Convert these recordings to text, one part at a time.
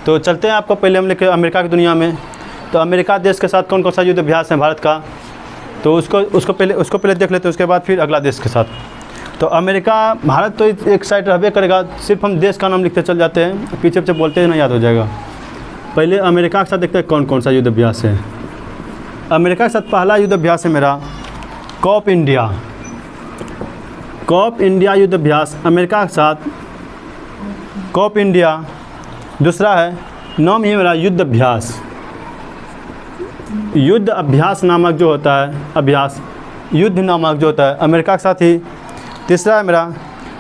तो चलते हैं आपको पहले हम लेके अमेरिका की दुनिया में। तो अमेरिका देश के साथ कौन कौन सा युद्ध अभ्यास है भारत का, तो उसको पहले देख लेते हैं, उसके बाद फिर अगला देश के साथ। तो अमेरिका, भारत तो एक साइड रहबे करेगा, सिर्फ हम देश का नाम लिखते चल जाते हैं, पीछे पीछे बोलते हैं ना, याद हो जाएगा। पहले अमेरिका के साथ देखते हैं कौन कौन सा युद्ध अभ्यास है। अमेरिका के साथ पहला युद्ध अभ्यास है मेरा कॉप इंडिया। कॉप इंडिया युद्ध अभ्यास अमेरिका के साथ, कॉप इंडिया। दूसरा है, नाम ही मेरा युद्ध अभ्यास। युद्ध अभ्यास नामक जो होता है, अभ्यास युद्ध नामक जो होता है अमेरिका के साथ ही। तीसरा है मेरा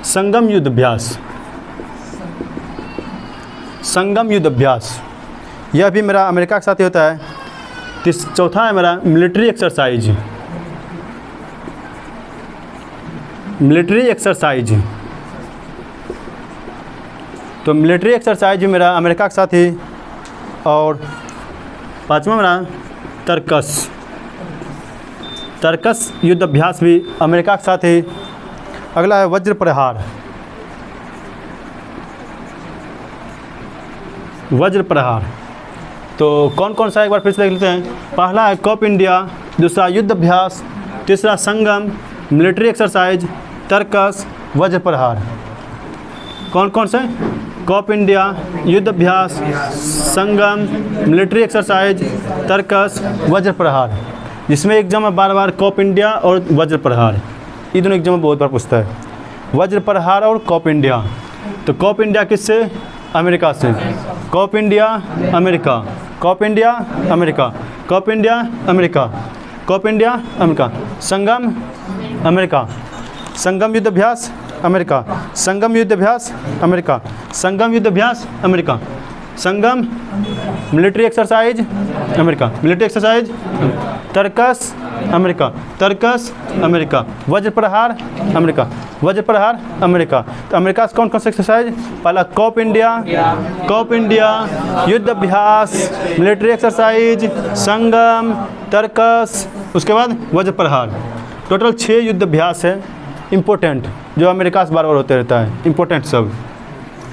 संगम युद्ध अभ्यास। संगम युद्ध अभ्यास, यह भी मेरा अमेरिका के साथ ही होता है। चौथा है मेरा मिलिट्री एक्सरसाइज। मिलिट्री एक्सरसाइज, तो मिलिट्री एक्सरसाइज भी मेरा अमेरिका के साथ ही। और पाँचवा मेरा तर्कस। तर्कस युद्ध अभ्यास भी अमेरिका के साथ ही। अगला है वज्र प्रहार। वज्र प्रहार, तो कौन कौन सा एक बार फिर से देख लेते हैं। पहला है कॉप इंडिया, दूसरा युद्ध अभ्यास, तीसरा संगम, मिलिट्री एक्सरसाइज, तर्कस, वज्र प्रहार। कौन कौन से? कॉप इंडिया, युद्ध अभ्यास, संगम, मिलिट्री एक्सरसाइज, तर्कस, वज्र प्रहार। जिसमें एग्जाम में बार बार कॉप इंडिया और वज्र प्रहार, ये दोनों एग्जाम में बहुत बार पूछता है, वज्र प्रहार और कॉप इंडिया। तो कॉप इंडिया किससे? अमेरिका से। Cope India America, Cope India America, Cope India America, Cope India America. Sangam America, Sangam युद्ध अभ्यास अमेरिका, संगम युद्ध अभ्यास अमेरिका, संगम युद्ध अभ्यास America, Sangam military exercise America, military exercise. Tarkash America, Tarkash America. Vajra Prahar America, Vajra Prahar America. तो अमेरिका से कौन कौन सा एक्सरसाइज? पहला कॉप इंडिया, कॉप इंडिया, युद्ध अभ्यास, मिलिट्री एक्सरसाइज, संगम, तर्कस, उसके बाद वज्र प्रहार। टोटल 6 युद्ध अभ्यास है इम्पोर्टेंट, जो अमेरिका से बार बार होते रहता है, इम्पोर्टेंट सब,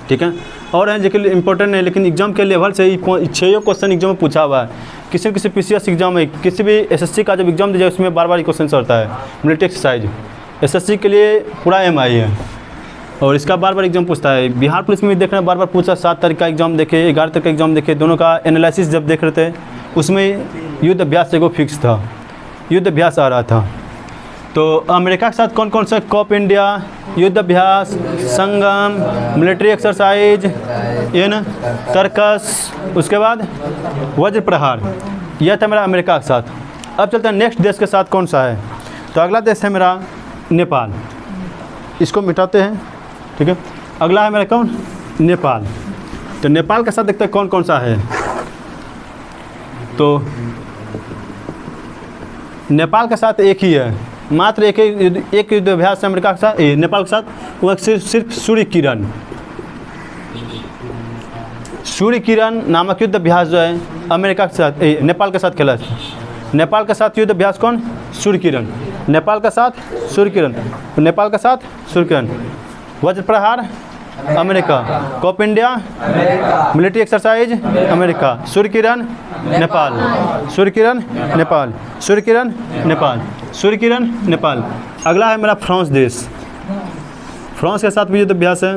ठीक है। और हैं जो कि इम्पोर्टेंट नहीं, लेकिन एग्जाम के लेवल से ही 6 क्वेश्चन एग्जाम में पूछा हुआ है। किसी PCS एग्जाम में, किसी भी SSC का जब एग्जाम दीजिए उसमें बार बार क्वेश्चन आता है। मिलिट्री एक्सरसाइज SSC के लिए पूरा MI है और इसका बार बार एग्जाम पूछता है। बिहार पुलिस में भी देखना बार बार पूछा, 7 तारीख का एग्जाम देखे, 11 तारीख का एग्जाम देखे, दोनों का एनालिसिस जब देख रहे थे उसमें युद्ध अभ्यास एगो फिक्स था, युद्ध अभ्यास आ रहा था। तो अमेरिका के साथ कौन कौन सा? कॉप इंडिया, युद्ध अभ्यास, संगम, मिलिट्री एक्सरसाइज, तर्कस, उसके बाद वज्र प्रहार। यह था मेरा अमेरिका के साथ। अब चलते हैं नेक्स्ट देश के साथ कौन सा है। तो अगला देश है मेरा नेपाल। इसको मिटाते हैं, ठीक है। अगला है मेरा कौन? नेपाल। तो नेपाल के साथ देखते हैं कौन कौन सा है। तो नेपाल के साथ एक ही है, मात्र एक युद्ध अभ्यास है अमेरिका के साथ, नेपाल के साथ, वो सिर्फ सूर्य किरण। सूर्य किरण नामक युद्ध अभ्यास जो है अमेरिका के साथ, नेपाल के साथ खेला है। नेपाल के साथ युद्ध अभ्यास कौन? सूर्य किरण। नेपाल के साथ सूर्य किरण, नेपाल के साथ सूर्य Kiran. Vajra Prahar America, Cope India, military exercise America, Surya Kiran Nepal, Surya Kiran Nepal, Surya Kiran Nepal, Surya Kiran Nepal. अगला है मेरा फ्रांस देश। फ्रांस के साथ भी युद्ध अभ्यास है।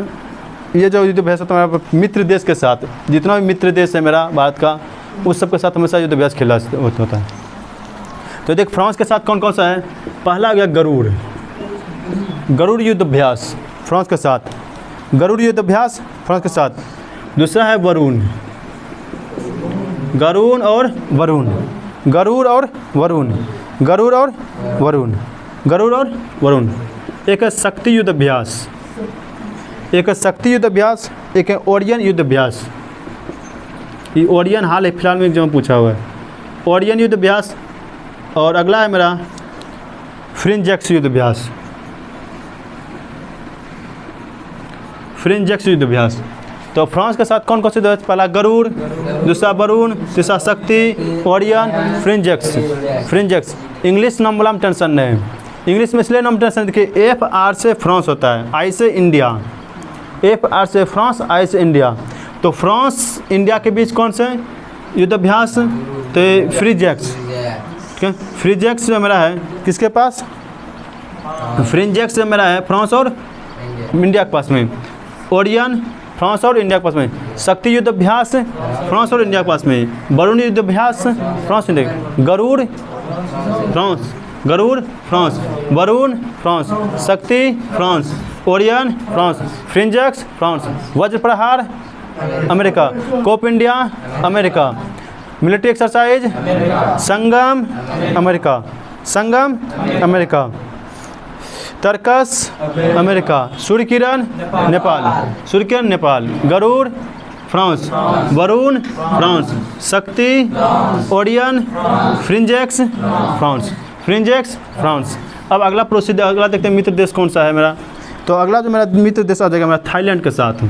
ये जो युद्ध अभ्यास है मेरा मित्र देश के साथ, जितना भी मित्र देश है मेरा भारत का, उस सब के साथ हमेशा युद्ध अभ्यास खेला होता है। तो देख फ्रांस के साथ कौन कौन सा है। पहला हो गया गरुड़, गरुड़ युद्ध अभ्यास फ्रांस के साथ, गरुड़ युद्ध अभ्यास फ्रांस के साथ। दूसरा है वरुण, गरुड़ और वरुण, गरुड़ और वरुण, गरुड़ और वरुण, गरुड़ और वरुण। एक है शक्ति युद्ध अभ्यास, एक है शक्ति युद्ध अभ्यास, एक है ओरियन युद्ध अभ्यास। ये ओरियन हाल है फिलहाल में एग्जाम पूछा हुआ है, ओरियन युद्ध अभ्यास। और अगला है मेरा फ्रिंजेक्स युद्ध अभ्यास, फ्रिंजेक्स युद्ध अभ्यास। तो फ्रांस के साथ कौन कौन से? पहला गरुड़, दूसरा वरुण, तीसरा शक्ति, ओरियन, फ्रिंजेक्स। फ्रिंजेक्स इंग्लिश नाम बोला में टेंशन नहीं, इंग्लिश में इसलिए नाम टेंशन देखिए, FR से फ्रांस होता है, I से इंडिया, FR से फ्रांस, I से इंडिया। तो फ्रांस इंडिया के बीच कौन से युद्धाभ्यास? तो फ्रीजेक्स, ठीक है। फ्रीजेक्स जो मेरा है किसके पास? फ्रीजेक्स जो मेरा है फ्रांस और इंडिया के पास में। ओरियन फ्रांस और इंडिया के पास में। शक्ति युद्धाभ्यास फ्रांस और इंडिया के पास में। वरुण युद्धाभ्यास France India. Garuda France, Garuda France, Varun France, Shakti France, Orion France, Frinjex France, Vajra Prahar America, Cope India America, military exercise Sangam America, Sangam America, Tarkash America, Surya Kiran Nepal, Surya Kiran Nepal, Garuda France, Varun France, Shakti Orion, Frinjex France, Frinjex France. अब अगला प्रोसीजर, अगला देखते हैं मित्र देश कौन सा है मेरा। तो अगला जो मेरा मित्र देश आ जाएगा मेरा थाईलैंड के साथ।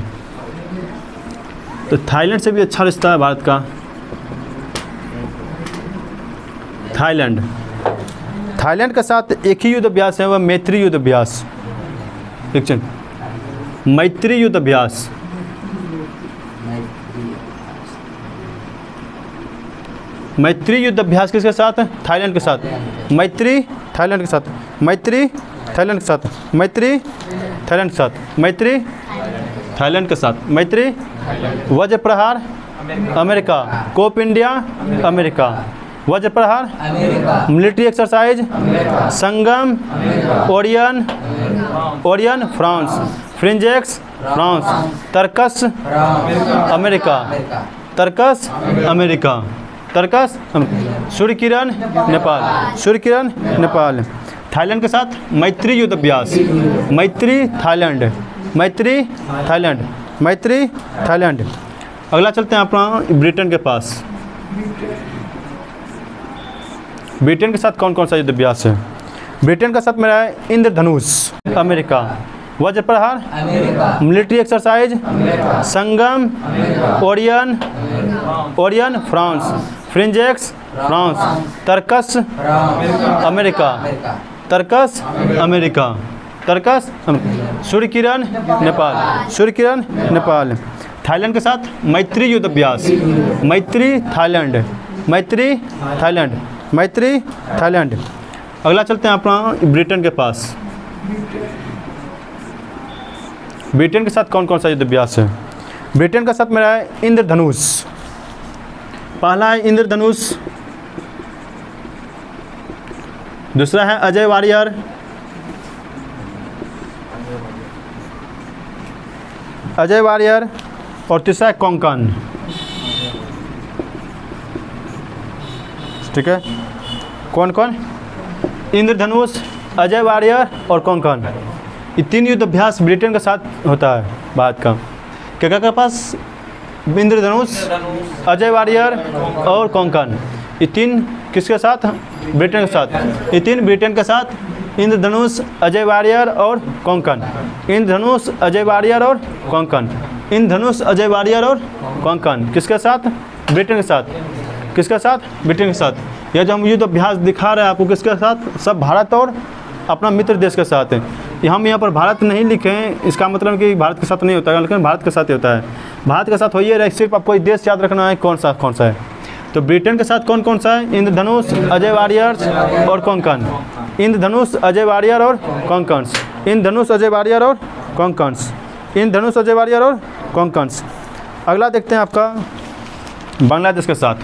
तो थाईलैंड से भी अच्छा रिश्ता है भारत का। थाईलैंड, थाईलैंड के साथ एक ही युद्ध अभ्यास है, वह मैत्री युद्ध अभ्यास। मैत्री युद्ध अभ्यास, मैत्री युद्ध अभ्यास किसके साथ? थाईलैंड के साथ। मैत्री थाईलैंड के साथ, मैत्री थाईलैंड के साथ, मैत्री थाईलैंड के साथ, मैत्री थाईलैंड के साथ, मैत्री। वज्र Prahar America, Cope India America, Vajra Prahar military exercise Sangam Orion, Orion France, Frinjex France, Tarkash America, Tarkash America, Tarkash Surya Kiran Nepal, Surya Kiran Nepal. Thailand के साथ मैत्री युद्ध अभ्यास, मैत्री थाईलैंड, मैत्री थाईलैंड, मैत्री थाईलैंड। अगला चलते हैं अपना ब्रिटेन के पास। ब्रिटेन के साथ कौन कौन सा युद्ध अभ्यास है? ब्रिटेन के साथ मेरा है इंद्रधनुष America, Vajra Prahar military exercise Sangam Orion, Orion France, Frinjex France, Tarkash America, Tarkash America, Tarkash Surya Kiran Nepal, Surya Kiran Nepal. Thailand के साथ मैत्री युद्ध अभ्यास, मैत्री थाईलैंड, मैत्री थाईलैंड, मैत्री थाईलैंड। अगला चलते हैं अपना ब्रिटेन के पास। ब्रिटेन के साथ कौन कौन सा युद्ध अभ्यास है? ब्रिटेन के साथ मेरा है इंद्रधनुष। पहला है इंद्रधनुष, दूसरा है अजय वारियर, अजय वारियर, और तीसरा है कोंकण। ठीक है, कौन कौन? इंद्रधनुष, अजय वारियर और कोंकण। ये तीन युद्ध अभ्यास ब्रिटेन के साथ होता है भारत का। क्या के पास? इंद्रधनुष, अजय वारियर और कोंकण। ये तीन किसके साथ? ब्रिटेन के साथ। ये तीन ब्रिटेन के साथ, इंद्रधनुष, अजय वारियर और कोंकण। इंद्रधनुष, अजय वारियर और कोंकण। इंद्रधनुष, अजय वारियर और कोंकण किसके साथ? ब्रिटेन के साथ। किसके साथ? ब्रिटेन के साथ। यह जो हम युद्ध अभ्यास दिखा रहे हैं आपको किसके साथ? सब भारत और अपना मित्र देश के साथ है। हम यहाँ पर भारत नहीं लिखे हैं, इसका मतलब कि भारत के साथ नहीं होता है, लेकिन भारत के साथ ही होता है। भारत के साथ होइए रहे, सिर्फ आपको देश याद रखना है कौन सा है। तो ब्रिटेन के साथ कौन कौन सा है? इंद्रधनुष, अजय वारियर और कोंकण। इंद्रधनुष, अजय वारियर और कोंकण। इंद्रधनुष, अजय वारियर और कोंकण। इंद्रधनुष, अजय वारियर और कोंकण। अगला देखते हैं आपका बांग्लादेश के साथ।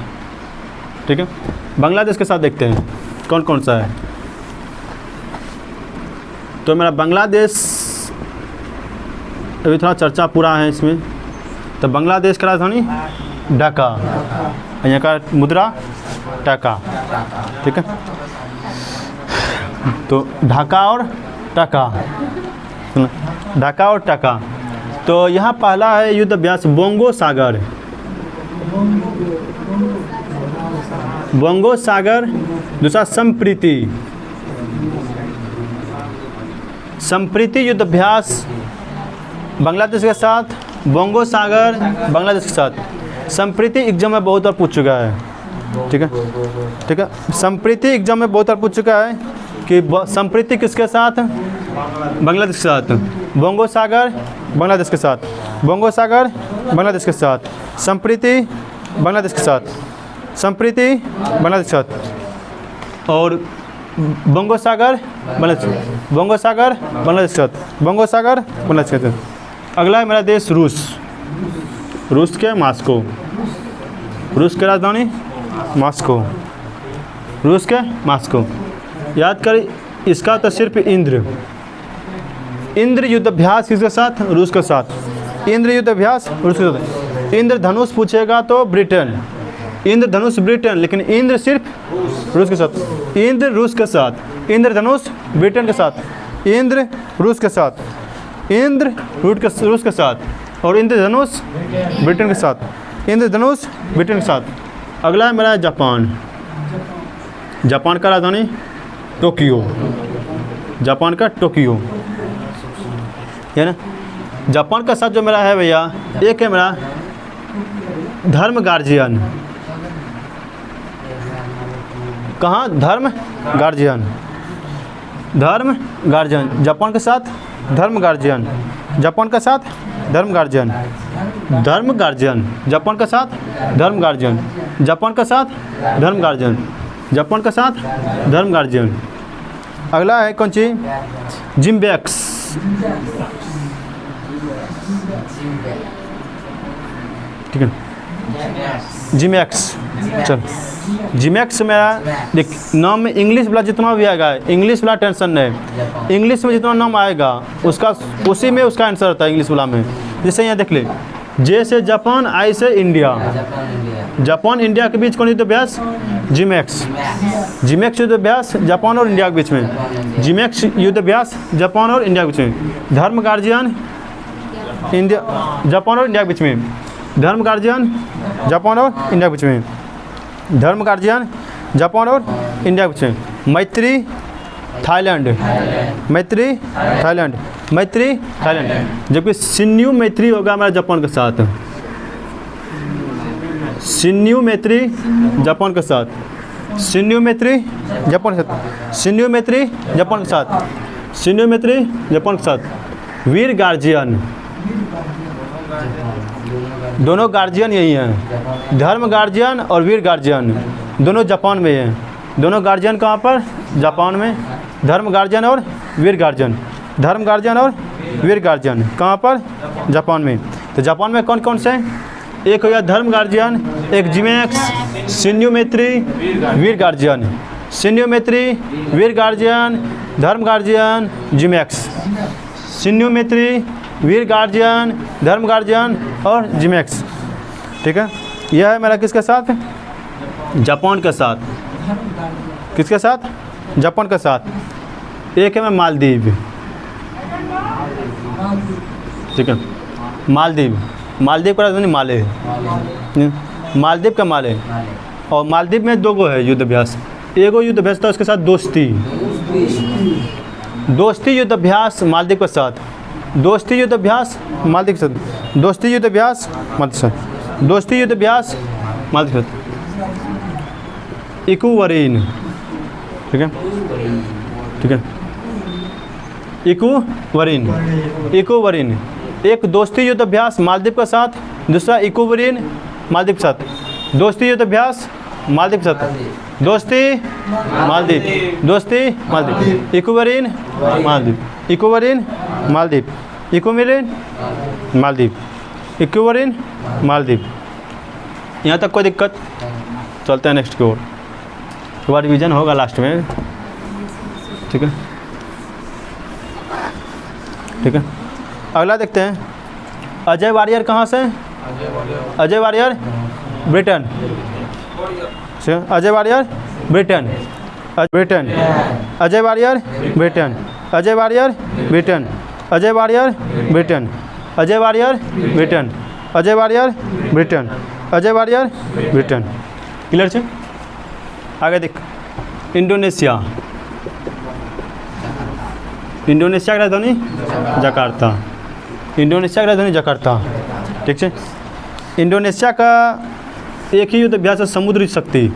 ठीक है, बांग्लादेश के साथ देखते हैं कौन कौन सा है। तो मेरा बांग्लादेश अभी थोड़ा चर्चा पूरा है इसमें। तो बांग्लादेश का राजधानी ढाका, यहाँ का मुद्रा टाका। ठीक है, तो ढाका और टाका, ढाका और टाका। तो यहाँ पहला है युद्ध अभ्यास बोंगो सागर। बोंगो सागर। दूसरा संप्रीति, संप्रीति युद्ध अभ्यास बांग्लादेश के साथ। बोंगो सागर बांग्लादेश के साथ। संप्रीति एग्जाम में बहुत बार पूछ चुका है। ठीक है, ठीक है, संप्रीति एग्जाम में बहुत बार पूछ चुका है कि संप्रीति किसके साथ? बांग्लादेश के साथ। बोंगो सागर बांग्लादेश के साथ, बंगो सागर बांग्लादेश के साथ, संप्रीति बांग्लादेश के साथ, संप्रीति बांग्लादेश के साथ, और बंगो सागर बांग्लादेश, बंगो सागर बांग्लादेश के साथ, बंगो सागर बांग्लादेश के साथ। अगला है मेरा देश रूस, रूस के मॉस्को, रूस की राजधानी मॉस्को, रूस के मॉस्को। याद करें इसका तो सिर्फ इंद्र, इंद्र युद्धाभ्यास किसके साथ, रूस के साथ, इंद्र युद्धाभ्यास रूस के साथ। इंद्र धनुष पूछेगा तो ब्रिटेन, इंद्र धनुष ब्रिटेन, लेकिन इंद्र सिर्फ रूस के साथ, इंद्र रूस के साथ, इंद्र धनुष ब्रिटेन के साथ, इंद्र रूस के साथ, इंद्र रूस के साथ, और इंद्र धनुष ब्रिटेन के साथ, इंद्र धनुष ब्रिटेन के साथ। अगला है मेरा जापान, जापान का राजधानी टोक्यो, जापान का टोक्यो है ना। जापान का साथ जो मेरा है भैया, एक है मेरा धर्म गार्जियन, कहाँ, धर्म गार्जियन, धर्म गार्जियन, जापान के साथ धर्म गार्जियन, जापान के साथ धर्म गार्जियन, धर्म गार्जियन, जापान के साथ धर्म गार्जियन, जापान के साथ धर्म गार्जियन, जापान के साथ धर्म गार्जियन। अगला है कौन सी, जिम्बैक्स, ठीक है, जिमैक्स। चल जिमैक्स मेरा देख, नाम में इंग्लिश वाला जितना भी आएगा, इंग्लिश वाला टेंशन नहीं, इंग्लिश में जितना नाम आएगा उसका उसी में उसका आंसर होता है इंग्लिश वाला में। जैसे यहाँ देख ले, जे से जापान, आई से इंडिया, जापान इंडिया के बीच कौन युद्धाभ्यास, जिमैक्स, जिमैक्स युद्धाभ्यास जापान और इंडिया के बीच में, जिमैक्स युद्धाभ्यास जापान और इंडिया के बीच में। धर्म गार्जियन इंडिया, जापान और इंडिया के बीच में, धर्म गार्जियन जापान और इंडिया के बीच में, धर्म गार्जियन जापान और इंडिया के बीच में। मैत्री थाईलैंड, मैत्री थाईलैंड, मैत्री थाईलैंड, जबकि सिन्यू मैत्री होगा हमारा जापान के साथ, सिन्यू मैत्री जापान के साथ, सिन्यू मैत्री जापान के साथ, सिन्यू मैत्री जापान के साथ, सिन्यू मैत्री जापान के साथ। वीर गार्जियन, दोनों गार्जियन यही हैं, धर्म गार्जियन और वीर गार्जियन दोनों जापान में हैं, दोनों गार्जियन कहाँ पर, जापान में, धर्म गार्जियन और वीर गार्जियन, धर्म गार्जियन और वीर गार्जियन कहाँ पर, जापान में। तो जापान में कौन कौन से हैं, एक हो गया धर्म गार्जियन, एक जिमैक्स, सिन्यू मैत्री, वीर गार्जियन, सिन्यू मैत्री, वीर गार्जियन, धर्म गार्जियन, जिमैक्स, सिन्यू मैत्री, वीर गार्जियन, धर्म गार्जियन और जिमैक्स। ठीक है, यह है मेरा किसके साथ, जापान के साथ, किसके साथ, जापान के साथ। एक है मैं मालदीव, ठीक है, मालदीव, मालदीव का राजधानी माले, मालदीव का माले। और मालदीव में दो गो है युद्धाभ्यास, एगो युद्धाभ्यास था उसके साथ दोस्ती, दोस्ती युद्धाभ्यास मालदीव के साथ, दोस्ती युद्धाभ्यास मालदीव के साथ, दोस्ती युद्धाभ्यास मालदीव के साथ, दोस्ती युद्धाभ्यास मालदीव के साथ। इकुवरीन, ठीक है, ठीक है, इकुवरीन, इकुवरीन, एक दोस्ती युद्धाभ्यास मालदीव के साथ, दूसरा इकुवरीन मालदीव के साथ, दोस्ती युद्धाभ्यास मालदीव के साथ, दोस्ती मालदीव, दोस्ती मालदीव, इकुवरीन मालदीव, इकुवरीन मालदीव, इकुवरीन मालदीव, इकुवरीन मालदीव। यहाँ तक कोई दिक्कत, चलते हैं नेक्स्ट की ओर, एक बार रिवीजन होगा लास्ट में, ठीक है, ठीक है। अगला देखते हैं, अजय वारियर कहाँ से, Ajay Warrier Britain, Ajay Warrier Britain, Britain, Ajay Warrier Britain, Ajay Warrier Britain, Ajay Warrier Britain, Ajay Warrier Britain, Ajay Warrier Britain, Ajay Warrier Britain. Clear है। आगे देख, इंडोनेशिया, इंडोनेशिया की राजधानी जकार्ता, इंडोनेशिया की राजधानी जकार्ता, ठीक है। इंडोनेशिया का एक ही युद्धाभ्यास है, समुद्री शक्ति,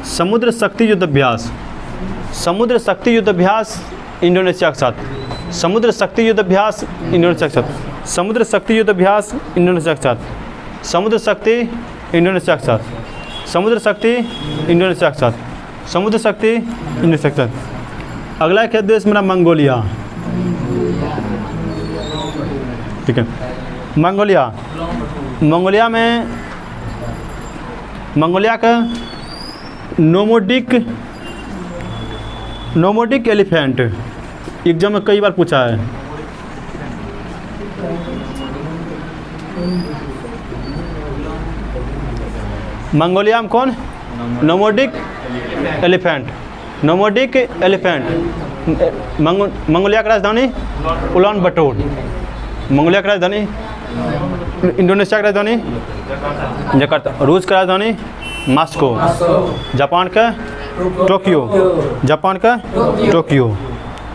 समुद्र शक्ति युद्धाभ्यास, समुद्र शक्ति युद्धाभ्यास इंडोनेशिया के साथ, समुद्र शक्ति युद्ध अभ्यास इंडोनेशिया के साथ। समुद्र शक्ति युद्ध अभ्यास इंडोनेशिया के साथ। समुद्र शक्ति इंडोनेशिया के साथ। समुद्र शक्ति इंडोनेशिया के साथ। समुद्र शक्ति इंडोनेशिया के साथ। अगला खेल देश मेरा मंगोलिया। ठीक है, मंगोलिया। मंगोलिया में मंगोलिया का नोमोडिक एलिफेंट एग्जाम में कई बार पूछा है। मंगोलिया में कौन? नोमोडिक एलिफेंट। नोमोडिक एलिफेंट। मंगोलिया की राजधानी उलान बटोर। मंगोलिया की राजधानी, इंडोनेशिया की राजधानी जकार्ता। रूस की राजधानी मॉस्को। जापान का टोक्यो। जापान का टोक्यो।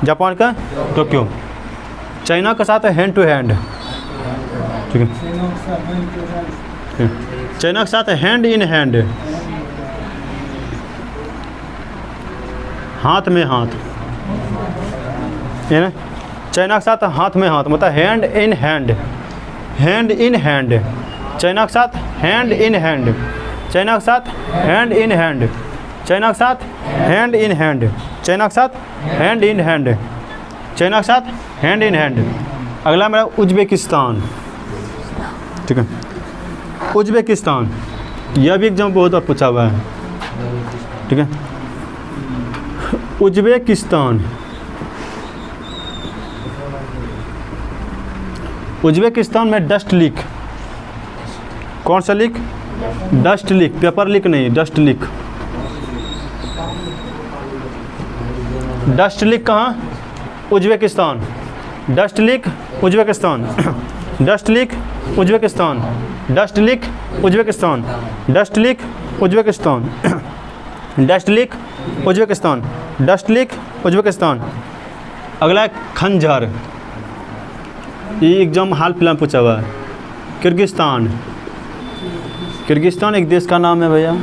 जापान का टोक्यो। चाइना के साथ हैंड टू हैंड। ठीक है, चाइना के साथ हैंड इन हैंड, हाथ में हाथ, है ना। चाइना के साथ हाथ में हाथ मतलब hand in hand. Hand in hand. China के साथ हैंड इन हैंड। चाइना के साथ हैंड इन हैंड। चाइना के साथ हैंड इन हैंड। चाइना के साथ हैंड इन हैंड। चाइना के साथ हैंड इन हैंड। अगला मेरा उज्बेकिस्तान। ठीक है, उज्बेकिस्तान। यह भी एग्जाम बहुत बार पूछा हुआ है। ठीक है, उज्बेकिस्तान। उज्बेकिस्तान में डस्ट लीक। कौन सा leak? Dust leak. Paper leak नहीं, डस्ट लीक। डस्ट लीक कहाँ? Uzbekistan. Dust leak Uzbekistan. Dust leak Uzbekistan. Dust leak Uzbekistan. Dust leak Uzbekistan. Dust leak Uzbekistan. Dust leak Uzbekistan. अगला है खंजर। ये exam हाल फिलहाल पूछा हुआ है। किर्गिस्तान। किर्गिस्तान एक देश का नाम है भैया,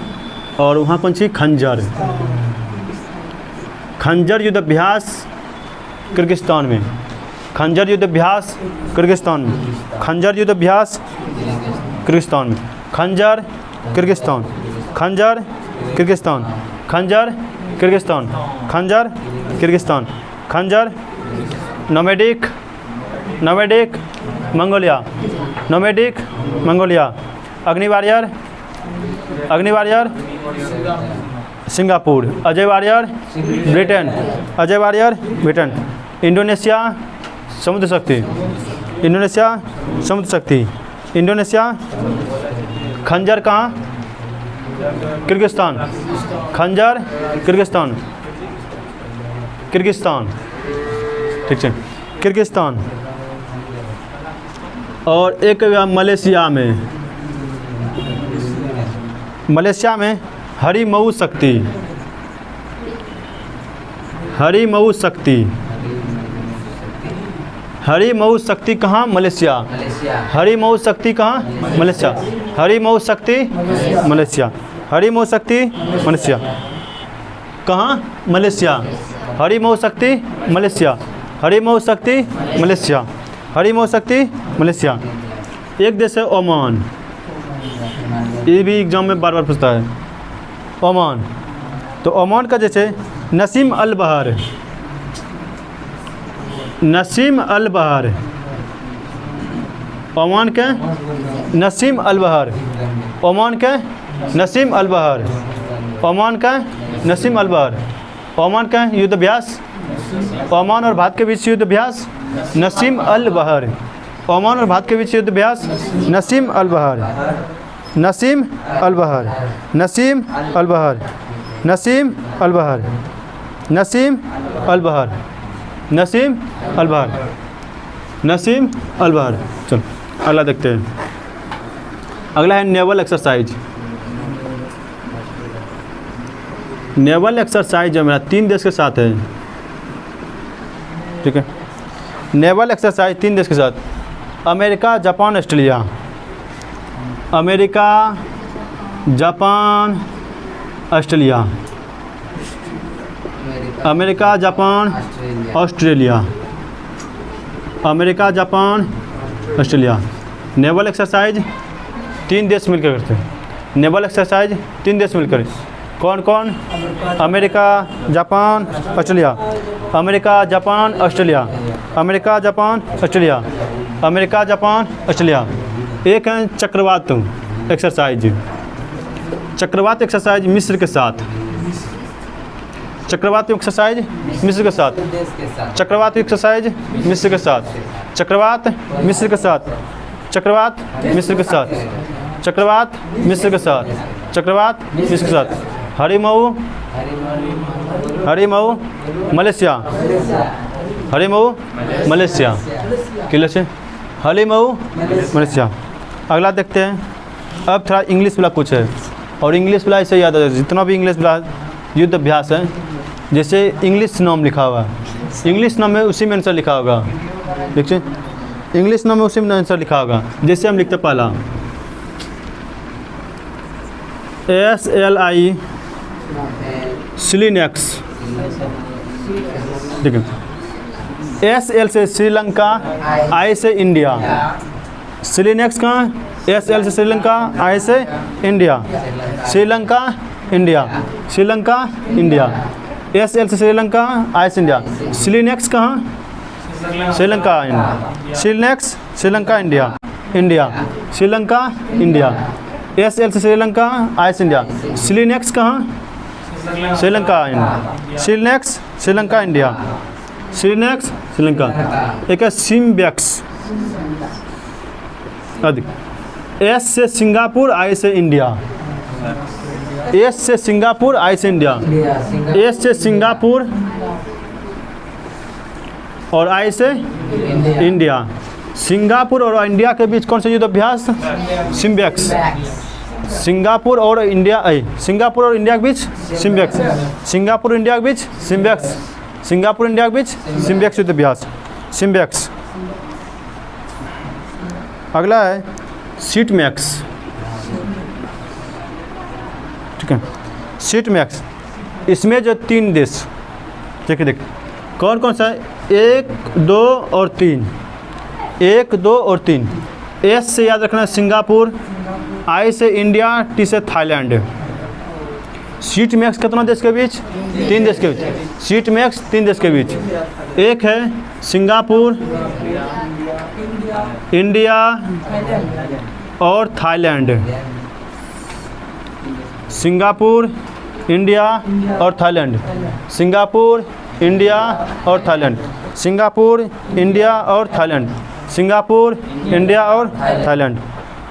और वहाँ कौन सी? खंजर। खंजर युद्ध अभ्यास किर्गिस्तान में। खंजर युद्ध अभ्यास किर्गिस्तान में। खंजर युद्ध अभ्यास किर्गिस्तान में। खंजर किर्गिस्तान। खंजर किर्गिस्तान। खंजर किर्गिस्तान। खंजर किर्गिस्तान। खंजर। Nomadic. Nomadic Mongolia. Nomadic Mongolia. अग्नि वॉरियर। अग्नि warrior Singapore. Ajay warrior Britain. Ajay warrior Britain. Indonesia समुद्र शक्ति। इंडोनेशिया समुद्र शक्ति। इंडोनेशिया। खंजर कहाँ? किर्गिस्तान। खंजर किर्गिस्तान। किर्गिस्तान। ठीक है, किर्गिस्तान। और एक मलेशिया में। मलेशिया में हरिमऊ शक्ति। हरिमऊ शक्ति। हरिमऊ शक्ति कहाँ? मलेशिया। हरिमऊ शक्ति कहाँ? मलेशिया। हरिमऊ शक्ति मलेशिया। हरिमऊ शक्ति मलेशिया। कहाँ? मलेशिया। हरिमऊ शक्ति मलेशिया। हरिमऊ शक्ति मलेशिया। हरिमऊ शक्ति मलेशिया। एक देश है ओमान। ये भी एग्जाम में बार बार पूछता है। ओमान। तो ओमान का जैसे नसीम अल बहर। नसीम अल बहर। ओमान के नसीम अल बहर। ओमान के नसीम अल बहर। ओमान का नसीम अल बहर। ओमान का युद्ध अभ्यास। ओमान और भारत के बीच युद्ध अभ्यास नसीम अल बहर। ओमान और भारत के बीच युद्ध अभ्यास नसीम अल बहर। नसीम अल बहर। नसीम अल बहर। नसीम अल बहर। नसीम अल बहर। नसीम अल बहर। नसीम अल बहर। चलो अगला देखते हैं। अगला है नेवल एक्सरसाइज। नेवल एक्सरसाइज जो मेरा 3 देश के साथ है। ठीक है, नेवल एक्सरसाइज 3 देश के साथ। America, Japan, Australia. America, Japan, Australia. America, Japan, Australia. America, Japan, Australia. Naval exercise 3 देश मिलकर करते हैं। नेवल एक्सरसाइज 3 देश मिलकर। कौन कौन? America, Japan, Australia. America, Japan, Australia. America, Japan, Australia. America, Japan, Australia. एक है चक्रवात एक्सरसाइज। चक्रवात एक्सरसाइज मिस्र के साथ। चक्रवात एक्सरसाइज मिस्र के साथ। चक्रवात एक्सरसाइज मिस्र के साथ। चक्रवात मिस्र के साथ। चक्रवात मिस्र के साथ। चक्रवात मिस्र के साथ। चक्रवात मिस्र के साथ। Harimau, Harimau Malaysia. Harimau Malaysia. Clear है? हरिमऊ मलेशिया। अगला देखते हैं। अब थोड़ा इंग्लिश वाला कुछ है, और इंग्लिश वाला ऐसे याद है, जितना भी इंग्लिश वाला युद्ध अभ्यास है, जैसे इंग्लिश नाम लिखा हुआ है, इंग्लिश नाम में उसी में आंसर लिखा होगा। देखिए इंग्लिश नाम में उसी में आंसर लिखा होगा। जैसे हम लिखते पहला SLI सिलिनेक्स। देखिए SL से श्रीलंका, I से इंडिया। सिलिनेक्स कहाँ? SL से श्रीलंका, I से India. Sri Lanka, India. Sri Lanka, India. SL से श्रीलंका, I से इंडिया। सिलिनेक्स कहाँ? Sri Lanka, India. सिलिनेक्स, Sri Lanka, India. India, Sri Lanka, India. SL से श्रीलंका, I से इंडिया। सिलिनेक्स कहाँ? श्रीलंका, इंडिया। सिलिनेक्स, श्रीलंका, इंडिया। सिलिनेक्स, श्रीलंका। एक है सिम्बेक्स। अधिक S से सिंगापुर, I से इंडिया। S से सिंगापुर, I से इंडिया। S से सिंगापुर और I से इंडिया। सिंगापुर और इंडिया के बीच कौन सा युद्ध अभ्यास? सिम्बेक्स। सिंगापुर और इंडिया, सिंगापुर और इंडिया के बीच सिम्बेक्स। सिंगापुर इंडिया के बीच सिम्बेक्स। सिंगापुर इंडिया के बीच सिम्बेक्स युद्ध अभ्यास, सिम्बेक्स। अगला है सीटमैक्स। ठीक है, सीटमैक्स। इसमें जो 3 देश, देखिए कौन कौन सा है? 1, 2 और 3। 1, 2 और 3। S से याद रखना सिंगापुर, I से इंडिया, T से थाईलैंड। सीटमैक्स कितना देश के बीच? 3 देश के बीच। सीटमैक्स 3 देश के बीच। एक है सिंगापुर, इंडिया और थाईलैंड। सिंगापुर, इंडिया और थाईलैंड। सिंगापुर, इंडिया और थाईलैंड। सिंगापुर, इंडिया और थाईलैंड। सिंगापुर, इंडिया और थाईलैंड।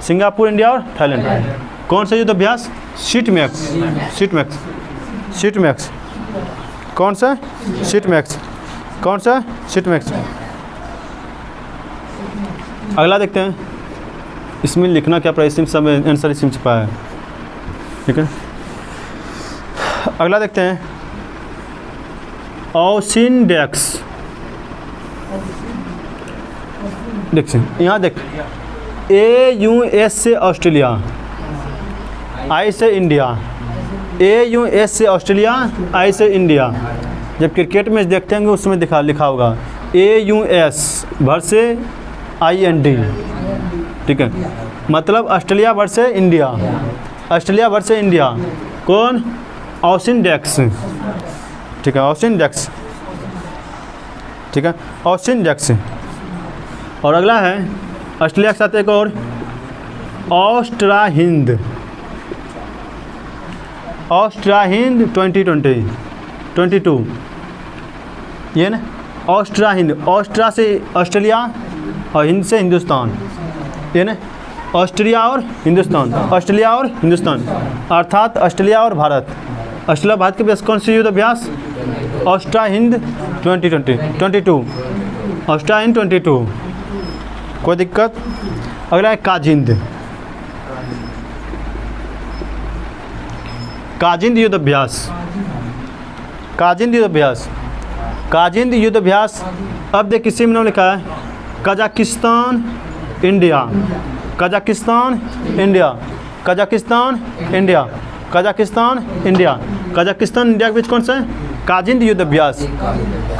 सिंगापुर, इंडिया और थाईलैंड। कौन सा युद्ध अभ्यास? सीटमैक्स। सीटमैक्स। सीटमैक्स। कौन सा? सीटमैक्स। कौन सा? सीटमैक्स। अगला देखते हैं। इसमें लिखना क्या पड़ा? इसी सब आंसर इसी में छुपा है। ठीक है, अगला देखते हैं। ऑसिनडेक्स। देखिए यहाँ देख, AUS से ऑस्ट्रेलिया, I से इंडिया। AUS से ऑस्ट्रेलिया, I से इंडिया। जब क्रिकेट मैच देखते होंगे उसमें लिखा होगा AUS वर्से IND। ठीक है, मतलब Australia versus India. Australia versus India. कौन? ऑसिनडेक्स। ठीक है, ऑसिनडेक्स। ठीक है, ऑसिनडेक्स। और अगला है ऑस्ट्रेलिया के साथ एक और, ऑस्ट्रा हिंद। ऑस्ट्रा हिंद 2022। ये ना ऑस्ट्रा हिंद। ऑस्ट्रा से ऑस्ट्रेलिया और हिंद से हिंदुस्तान। ये ना ऑस्ट्रिया और हिंदुस्तान। ऑस्ट्रेलिया और हिंदुस्तान, अर्थात ऑस्ट्रेलिया और भारत। ऑस्ट्रेलिया भारत के बीच कौन सी युद्ध अभ्यास? ऑस्ट्रा हिंद 2022। ऑस्ट्रा हिंद 22। कोई दिक्कत? अगला है काजिंद। काजिंद युद्ध अभ्यास। काजिंद युद्ध अभ्यास। काजिंद युद्ध अभ्यास। अब देख किसी में लिखा है Kazakhstan, India. Kazakhstan, India. Kazakhstan, India. Kazakhstan, India. Kazakhstan, India के बीच कौन सा है? काजिंद युद्ध अभ्यास,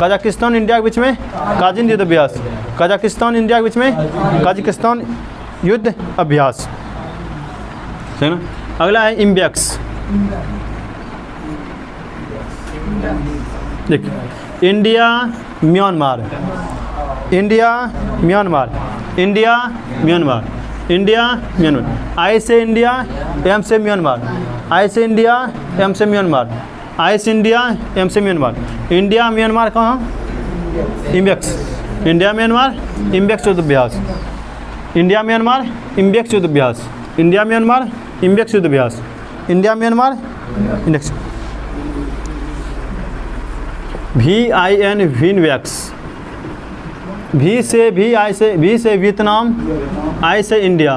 कजाकिस्तान इंडिया के बीच में काजिंद युद्ध अभ्यास, कजाकिस्तान इंडिया के बीच में कजाकिस्तान युद्ध अभ्यास, है ना। अगला है इम्बेक्स। देखिए India Myanmar, India Myanmar, India Myanmar, India Myanmar, I से इंडिया, एम से म्यांमार, आई से इंडिया, एम से म्यांमार, आई से इंडिया, एम से म्यांमार, इंडिया म्यांमार कहाँ, इम्बेक्स, इंडिया म्यांमार इम्बेक्स युद्ध अभ्यास, इंडिया म्यांमार इम्बेक्स युद्ध अभ्यास, इंडिया म्यांमार इम्बेक्स युद्ध अभ्यास, India Myanmar index. VIN VINBAX, V से वियतनाम, आई से इंडिया,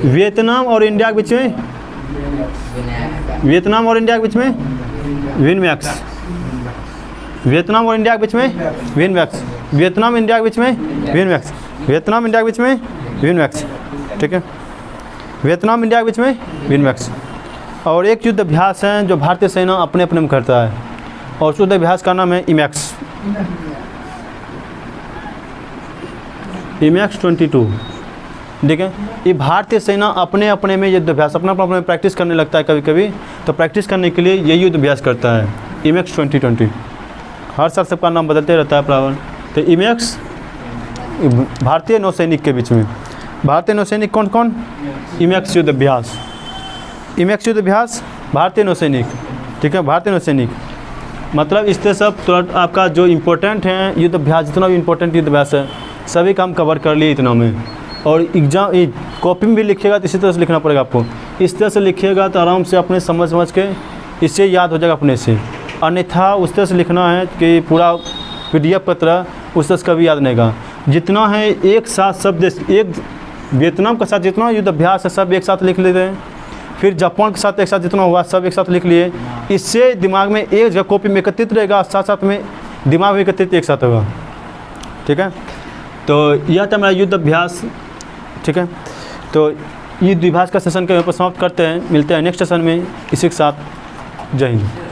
वियतनाम और इंडिया के बीच में, वियतनाम और इंडिया के बीच में विनवैक्स, वियतनाम और इंडिया के बीच में विनवैक्स, वियतनाम इंडिया के बीच में विनवैक्स, वियतनाम इंडिया के बीच में विनवैक्स, ठीक है, वियतनाम इंडिया के बीच में विनवैक्स। और एक युद्ध अभ्यास है जो भारतीय सेना अपने अपने में करता है, और उस युद्ध अभ्यास का नाम है इमैक्स, इमैक्स 22। देखें ये भारतीय सेना अपने अपने में युद्ध अभ्यास अपना अपना प्रैक्टिस करने लगता है, कभी कभी तो प्रैक्टिस करने के लिए ये युद्ध अभ्यास करता है, इमैक्स 2020। हर साल सबका नाम बदलते रहता है प्रावण। तो इमैक्स भारतीय नौसैनिक के बीच में, भारतीय नौसैनिक कौन कौन, इमैक्स युद्ध अभ्यास, इमैक्स युद्ध अभ्यास भारतीय नौसैनिक, ठीक है, भारतीय नौसैनिक। मतलब इससे सब तुरंत आपका जो इम्पोर्टेंट है युद्ध अभ्यास, जितना भी इम्पोर्टेंट युद्ध अभ्यास है सभी काम कवर कर लिए इतना में। और एग्जाम कॉपी में भी लिखिएगा तो इसी तरह से लिखना पड़ेगा आपको, इस तरह से लिखिएगा तो आराम से अपने समझ के इससे याद हो जाएगा अपने से। अन्यथा उस तरह से लिखना है कि पूरा PDF की तरह उस तरह से कभी याद नहीं गा। जितना है एक साथ सब देश, एक वियतनाम के साथ जितना युद्ध अभ्यास है सब एक साथ लिख लेते हैं, फिर जापान के साथ एक साथ जितना हुआ सब एक साथ लिख लिए। इससे दिमाग में एक जगह कॉपी में एकत्रित रहेगा, साथ साथ में दिमाग में एकत्रित एक साथ होगा, ठीक है। तो यह था मेरा युद्ध अभ्यास, ठीक है। तो युद्ध अभ्यास का सेशन को यहाँ पर समाप्त करते हैं, मिलते हैं नेक्स्ट सेशन में इसी के साथ। जय हिंद।